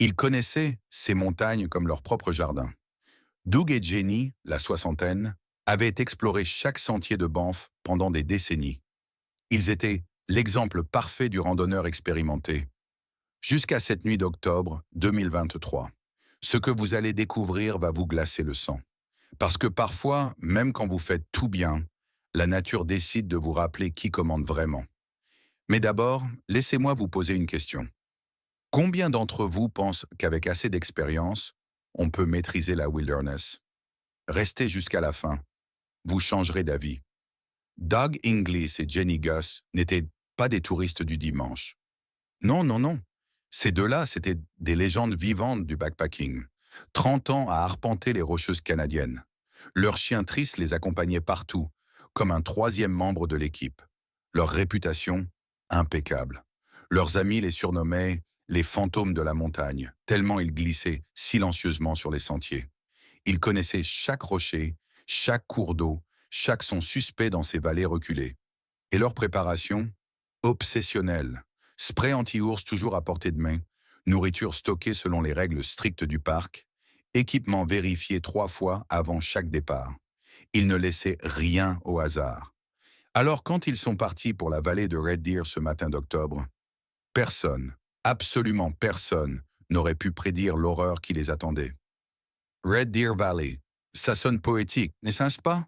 Ils connaissaient ces montagnes comme leur propre jardin. Doug et Jenny, la soixantaine, avaient exploré chaque sentier de Banff pendant des décennies. Ils étaient l'exemple parfait du randonneur expérimenté. Jusqu'à cette nuit d'octobre 2023. Ce que vous allez découvrir va vous glacer le sang. Parce que parfois, même quand vous faites tout bien, la nature décide de vous rappeler qui commande vraiment. Mais d'abord, laissez-moi vous poser une question. Combien d'entre vous pensent qu'avec assez d'expérience, on peut maîtriser la wilderness? Restez jusqu'à la fin. Vous changerez d'avis. Doug Inglis et Jenny Gus n'étaient pas des touristes du dimanche. Non, non, non. Ces deux-là, c'étaient des légendes vivantes du backpacking. 30 ans à arpenter les Rocheuses canadiennes. Leur chien triste les accompagnait partout, comme un troisième membre de l'équipe. Leur réputation, impeccable. Leurs amis les surnommaient les fantômes de la montagne, tellement ils glissaient silencieusement sur les sentiers. Ils connaissaient chaque rocher, chaque cours d'eau, chaque son suspect dans ces vallées reculées. Et leur préparation? Obsessionnelle. Spray anti-ours toujours à portée de main, nourriture stockée selon les règles strictes du parc, équipement vérifié 3 fois avant chaque départ. Ils ne laissaient rien au hasard. Alors quand ils sont partis pour la vallée de Red Deer ce matin d'octobre, personne, absolument personne, n'aurait pu prédire l'horreur qui les attendait. Red Deer Valley, ça sonne poétique, n'est-ce pas?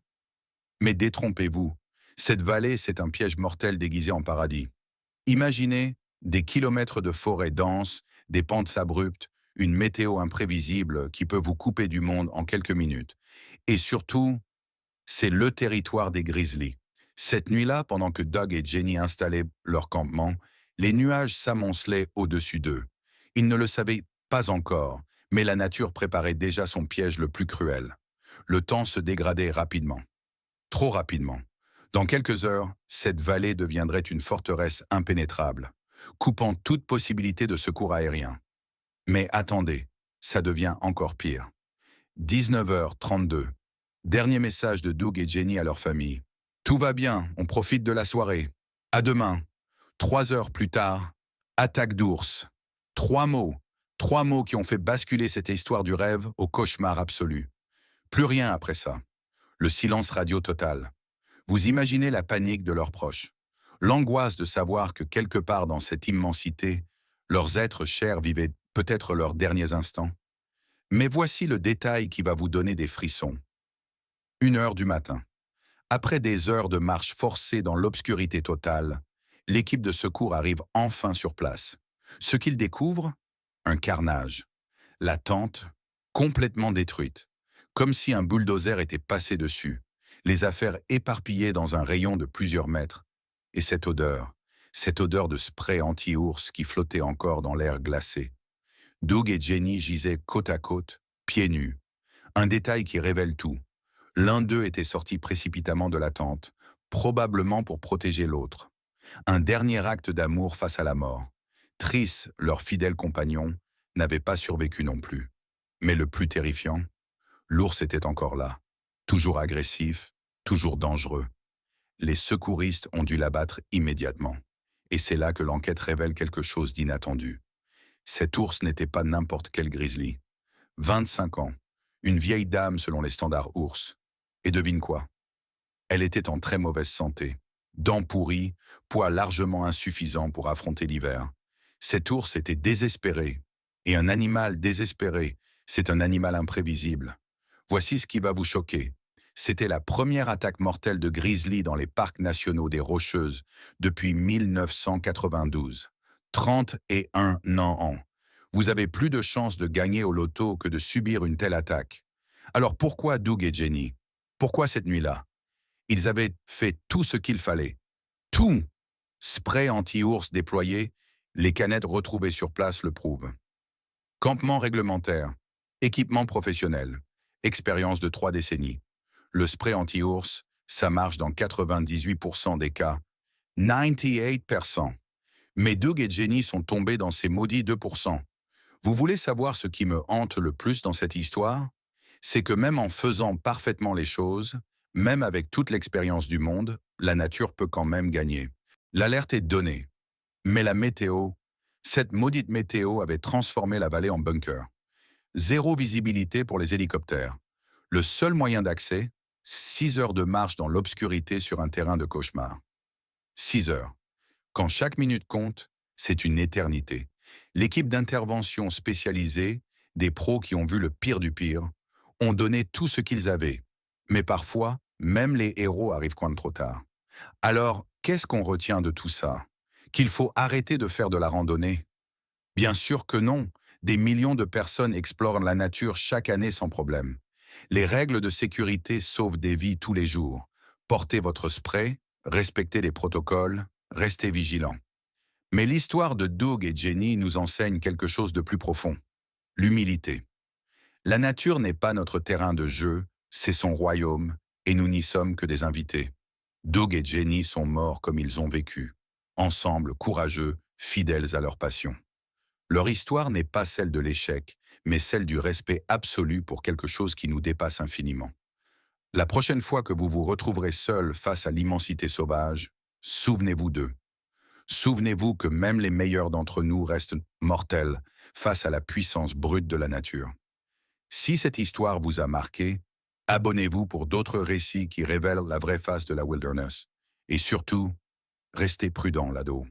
Mais détrompez-vous, cette vallée, c'est un piège mortel déguisé en paradis. Imaginez des kilomètres de forêt dense, des pentes abruptes, une météo imprévisible qui peut vous couper du monde en quelques minutes. Et surtout, c'est le territoire des grizzlies. Cette nuit-là, pendant que Doug et Jenny installaient leur campement, les nuages s'amoncelaient au-dessus d'eux. Ils ne le savaient pas encore, mais la nature préparait déjà son piège le plus cruel. Le temps se dégradait rapidement. Trop rapidement. Dans quelques heures, cette vallée deviendrait une forteresse impénétrable, coupant toute possibilité de secours aérien. Mais attendez, ça devient encore pire. 19h32. Dernier message de Doug et Jenny à leur famille. Tout va bien, on profite de la soirée. À demain. 3 heures plus tard, attaque d'ours. 3 mots. 3 mots qui ont fait basculer cette histoire du rêve au cauchemar absolu. Plus rien après ça. Le silence radio total. Vous imaginez la panique de leurs proches. L'angoisse de savoir que quelque part dans cette immensité, leurs êtres chers vivaient peut-être leurs derniers instants. Mais voici le détail qui va vous donner des frissons. 1 heure du matin. Après des heures de marche forcée dans l'obscurité totale, l'équipe de secours arrive enfin sur place. Ce qu'ils découvrent? Un carnage. La tente, complètement détruite, comme si un bulldozer était passé dessus, les affaires éparpillées dans un rayon de plusieurs mètres, et cette odeur de spray anti-ours qui flottait encore dans l'air glacé. Doug et Jenny gisaient côte à côte, pieds nus. Un détail qui révèle tout. L'un d'eux était sorti précipitamment de la tente, probablement pour protéger l'autre. Un dernier acte d'amour face à la mort. Triss, leur fidèle compagnon, n'avait pas survécu non plus. Mais le plus terrifiant, l'ours était encore là, toujours agressif, toujours dangereux. Les secouristes ont dû l'abattre immédiatement. Et c'est là que l'enquête révèle quelque chose d'inattendu. Cet ours n'était pas n'importe quel grizzly. 25 ans, une vieille dame selon les standards ours. Et devine quoi? Elle était en très mauvaise santé. Dents pourries, poids largement insuffisant pour affronter l'hiver. Cet ours était désespéré. Et un animal désespéré, c'est un animal imprévisible. Voici ce qui va vous choquer. C'était la première attaque mortelle de grizzly dans les parcs nationaux des Rocheuses depuis 1992. 31 ans. Vous avez plus de chances de gagner au loto que de subir une telle attaque. Alors pourquoi Doug et Jenny? Pourquoi cette nuit-là? Ils avaient fait tout ce qu'il fallait. Tout! Spray anti-ours déployé, les canettes retrouvées sur place le prouvent. Campement réglementaire, équipement professionnel, expérience de 3 décennies. Le spray anti-ours, ça marche dans 98% des cas. 98%. Mais Doug et Jenny sont tombés dans ces maudits 2%. Vous voulez savoir ce qui me hante le plus dans cette histoire? C'est que même en faisant parfaitement les choses, même avec toute l'expérience du monde, la nature peut quand même gagner. L'alerte est donnée. Mais la météo, Cette maudite météo avait transformé la vallée en bunker. Zéro visibilité pour les hélicoptères. Le seul moyen d'accès, 6 heures de marche dans l'obscurité sur un terrain de cauchemar. 6 heures. Quand chaque minute compte, c'est une éternité. L'équipe d'intervention spécialisée, des pros qui ont vu le pire du pire, ont donné tout ce qu'ils avaient. Mais parfois, même les héros arrivent quand trop tard. Alors, qu'est-ce qu'on retient de tout ça? Qu'il faut arrêter de faire de la randonnée? Bien sûr que non. Des millions de personnes explorent la nature chaque année sans problème. Les règles de sécurité sauvent des vies tous les jours. Portez votre spray, respectez les protocoles, restez vigilants. Mais l'histoire de Doug et Jenny nous enseigne quelque chose de plus profond. L'humilité. La nature n'est pas notre terrain de jeu, c'est son royaume, et nous n'y sommes que des invités. Doug et Jenny sont morts comme ils ont vécu, ensemble, courageux, fidèles à leur passion. Leur histoire n'est pas celle de l'échec, mais celle du respect absolu pour quelque chose qui nous dépasse infiniment. La prochaine fois que vous vous retrouverez seul face à l'immensité sauvage, souvenez-vous d'eux. Souvenez-vous que même les meilleurs d'entre nous restent mortels face à la puissance brute de la nature. Si cette histoire vous a marqué, abonnez-vous pour d'autres récits qui révèlent la vraie face de la wilderness. Et surtout, restez prudent, l'ado.